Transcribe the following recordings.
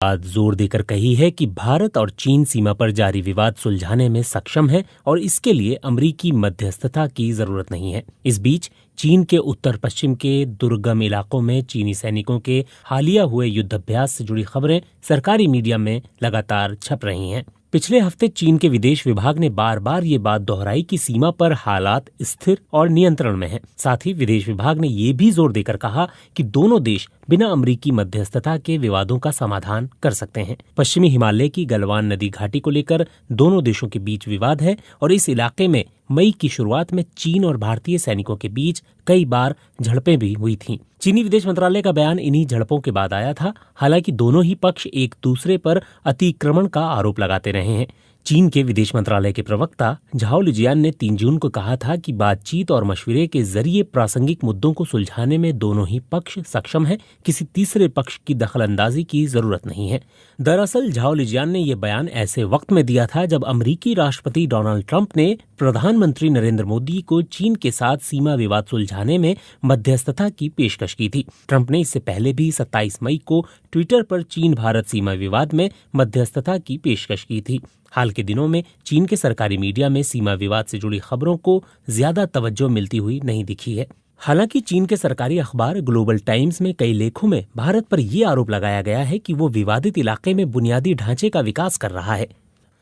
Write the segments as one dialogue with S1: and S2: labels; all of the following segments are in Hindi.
S1: बात जोर देकर कही है कि भारत और चीन सीमा पर जारी विवाद सुलझाने में सक्षम है और इसके लिए अमेरिकी मध्यस्थता की जरूरत नहीं है। इस बीच चीन के उत्तर पश्चिम के दुर्गम इलाकों में चीनी सैनिकों के हालिया हुए युद्धाभ्यास से जुड़ी खबरें सरकारी मीडिया में लगातार छप रही हैं। पिछले हफ्ते चीन के विदेश विभाग ने बार बार ये बात दोहराई कि सीमा पर हालात स्थिर और नियंत्रण में हैं। साथ ही विदेश विभाग ने ये भी जोर देकर कहा कि दोनों देश बिना अमेरिकी मध्यस्थता के विवादों का समाधान कर सकते हैं। पश्चिमी हिमालय की गलवान नदी घाटी को लेकर दोनों देशों के बीच विवाद है और इस इलाके में मई की शुरुआत में चीन और भारतीय सैनिकों के बीच कई बार झड़पें भी हुई थीं। चीनी विदेश मंत्रालय का बयान इन्हीं झड़पों के बाद आया था। हालांकि दोनों ही पक्ष एक दूसरे पर अतिक्रमण का आरोप लगाते रहे हैं। चीन के विदेश मंत्रालय के प्रवक्ता झाओ लिजियान ने 3 जून को कहा था कि बातचीत और मशविरे के जरिए प्रासंगिक मुद्दों को सुलझाने में दोनों ही पक्ष सक्षम हैं। किसी तीसरे पक्ष की दखलंदाजी की जरूरत नहीं है। दरअसल झाओ लिजियान ने यह बयान ऐसे वक्त में दिया था जब अमेरिकी राष्ट्रपति डोनाल्ड ट्रंप ने प्रधानमंत्री नरेंद्र मोदी को चीन के साथ सीमा विवाद सुलझाने में मध्यस्थता की पेशकश की थी। ट्रंप ने इससे पहले भी 27 मई को ट्विटर पर चीन भारत सीमा विवाद में मध्यस्थता की पेशकश की थी। हाल के दिनों में चीन के सरकारी मीडिया में सीमा विवाद से जुड़ी खबरों को ज्यादा तवज्जो मिलती हुई नहीं दिखी है। हालांकि चीन के सरकारी अखबार ग्लोबल टाइम्स में कई लेखों में भारत पर यह आरोप लगाया गया है कि वो विवादित इलाके में बुनियादी ढांचे का विकास कर रहा है।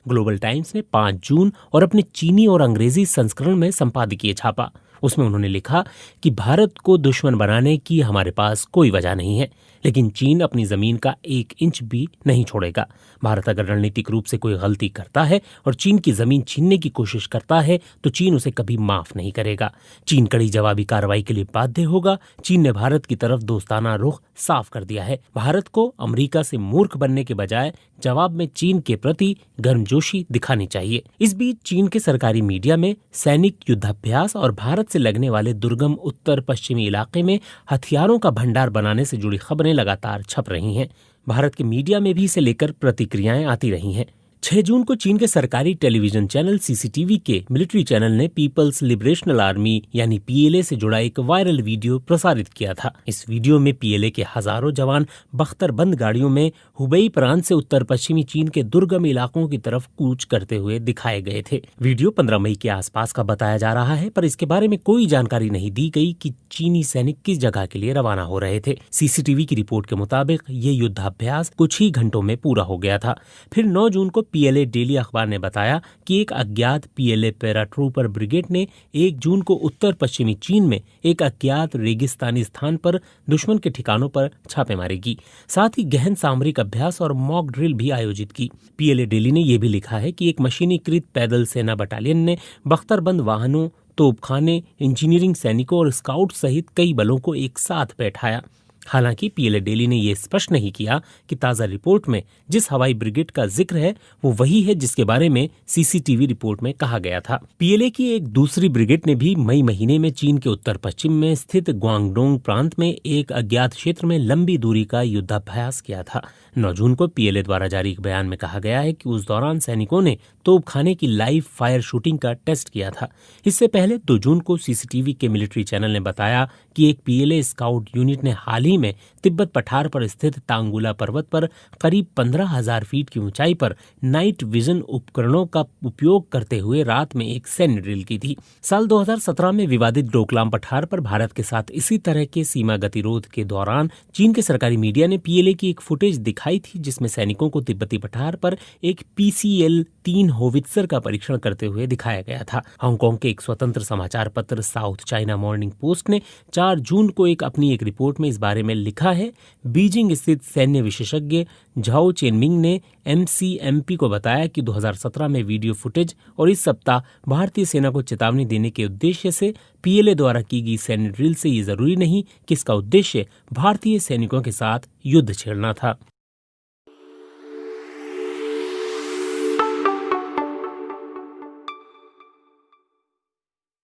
S1: ग्लोबल टाइम्स ने 5 जून और अपने चीनी और अंग्रेजी संस्करण में संपादकीय छापा। उसमें उन्होंने लिखा कि भारत को दुश्मन बनाने की हमारे पास कोई वजह नहीं है, लेकिन चीन अपनी जमीन का 1 इंच भी नहीं छोड़ेगा। भारत अगर रणनीतिक रूप से कोई गलती करता है और चीन की जमीन छीनने की कोशिश करता है तो चीन उसे कभी माफ नहीं करेगा। चीन कड़ी जवाबी कार्रवाई के लिए बाध्य होगा। चीन ने भारत की तरफ दोस्ताना रुख साफ कर दिया है। भारत को अमेरिका से मूर्ख बनने के बजाय जवाब में चीन के प्रति गर्मजोशी दिखानी चाहिए। इस बीच चीन के सरकारी मीडिया में सैनिक युद्धाभ्यास और भारत से लगने वाले दुर्गम उत्तर पश्चिमी इलाके में हथियारों का भंडार बनाने से जुड़ी खबरें लगातार छप रही हैं। भारत के मीडिया में भी इसे लेकर प्रतिक्रियाएं आती रही हैं। 6 जून को चीन के सरकारी टेलीविजन चैनल सीसीटीवी के मिलिट्री चैनल ने पीपल्स लिबरेशनल आर्मी यानी पीएलए से जुड़ा एक वायरल वीडियो प्रसारित किया था। इस वीडियो में पीएलए के हजारों जवान बख्तरबंद गाड़ियों में हुबेई प्रांत से उत्तर पश्चिमी चीन के दुर्गम इलाकों की तरफ कूच करते हुए दिखाए गए थे। वीडियो 15 मई के आसपास का बताया जा रहा है, पर इसके बारे में कोई जानकारी नहीं दी गई कि चीनी सैनिक किस जगह के लिए रवाना हो रहे थे। सीसीटीवी की रिपोर्ट के मुताबिक ये युद्धाभ्यास कुछ ही घंटों में पूरा हो गया था। फिर 9 जून को पीएलए डेली अखबार ने बताया कि एक अज्ञात पीएलए पैराट्रूपर ब्रिगेड ने 1 जून को उत्तर पश्चिमी चीन में एक अज्ञात रेगिस्तानी स्थान पर दुश्मन के ठिकानों पर छापेमारी की। साथ ही गहन सामरिक अभ्यास और मॉक ड्रिल भी आयोजित की। पीएलए डेली ने यह भी लिखा है कि एक मशीनीकृत पैदल सेना बटालियन ने बख्तरबंद वाहनों, तोपखाने, इंजीनियरिंग सैनिकों और स्काउट सहित कई बलों को एक साथ बैठाया। हालांकि पीएलए डेली ने यह स्पष्ट नहीं किया कि ताज़ा रिपोर्ट में जिस हवाई ब्रिगेड का जिक्र है वो वही है जिसके बारे में सीसीटीवी रिपोर्ट में कहा गया था। पीएलए की एक दूसरी ब्रिगेड ने भी मई महीने में चीन के उत्तर पश्चिम में स्थित ग्वांगडोंग प्रांत में एक अज्ञात क्षेत्र में लंबी दूरी का युद्धाभ्यास किया था। 9 जून को पीएलए द्वारा जारी एक बयान में कहा गया है कि उस दौरान सैनिकों ने तोपखाने की लाइव फायर शूटिंग का टेस्ट किया था। इससे पहले 2 जून को सीसीटीवी के मिलिट्री चैनल ने बताया कि एक पीएलए स्काउट यूनिट ने हाल ही में तिब्बत पठार पर स्थित तांगुला पर्वत पर करीब 15,000 फीट की ऊंचाई पर नाइट विजन उपकरणों का उपयोग करते हुए रात में एक सैन्य ड्रिल की थी। साल 2017 में विवादित डोकलाम पठार पर भारत के साथ इसी तरह के सीमा गतिरोध के दौरान चीन के सरकारी मीडिया ने पीएलए की एक फुटेज दिखाई थी जिसमें सैनिकों को तिब्बती पठार पर एक PCL-3 होवित्जर का परीक्षण करते हुए दिखाया गया था। हांगकांग के एक स्वतंत्र समाचार पत्र साउथ चाइना मॉर्निंग पोस्ट ने 4 जून को अपनी एक रिपोर्ट में इस बारे में लिखा है। बीजिंग स्थित सैन्य विशेषज्ञ झाओ चेनमिंग ने MCMP को बताया कि 2017 में वीडियो फुटेज और इस सप्ताह भारतीय सेना को चेतावनी देने के उद्देश्य से पीएलए द्वारा की गई सैन्य ड्रिल से ये जरूरी नहीं कि इसका उद्देश्य भारतीय सैनिकों के साथ युद्ध छेड़ना था।